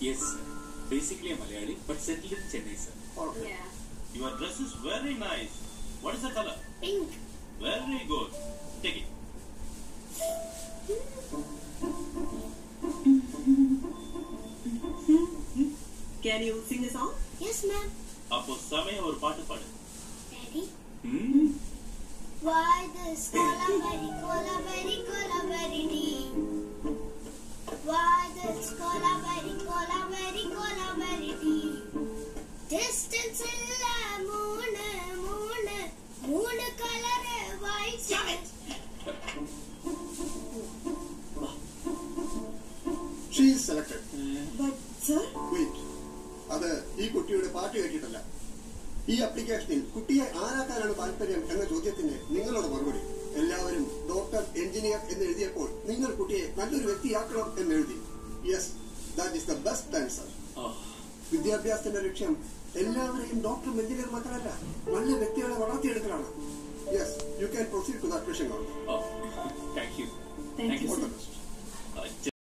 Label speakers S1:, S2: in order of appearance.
S1: Yes, sir. Basically a Malayali, but settled in Chennai, sir.
S2: Okay.
S3: Yeah.
S4: Your dress is very nice. What is the color?
S3: Pink.
S4: Very good. Take it.
S2: Can you sing a song?
S3: Yes, ma'am.
S4: அப்போ சமயம் ஒரு பாட்டு பாடு.
S3: Daddy.
S1: Hmm?
S3: Why this cola very deep? Why this cola very deep? Distance illa moon color white.
S2: Stop it!
S5: She is selected.
S2: But, sir?
S5: Wait. അത് ഈ കുട്ടിയുടെ പാട്ട് കേട്ടിട്ടല്ല. ഈ അപ്ലിക്കേഷനിൽ കുട്ടിയെ ആരാക്കാനാണ് താല്പര്യം എന്ന ചോദ്യത്തിന് നിങ്ങളുടെ മറുപടി എല്ലാവരും ഡോക്ടർ, എഞ്ചിനീയർ എന്ന് എഴുതിയപ്പോൾ നിങ്ങൾ കുട്ടിയെ നല്ലൊരു വ്യക്തിയാക്കണം എന്ന് എഴുതി. Yes, that is the best answer. വിദ്യാഭ്യാസത്തിന്റെ ലക്ഷ്യം എല്ലാവരെയും ഡോക്ടറും എഞ്ചിനീയർമാർക്കല്ല, നല്ല വ്യക്തികളെ വളർത്തിയെടുക്കലാണ്. Yes, you can proceed to that question.
S1: Oh, thank you.
S2: Thank you,
S5: All
S2: sir.
S5: the best.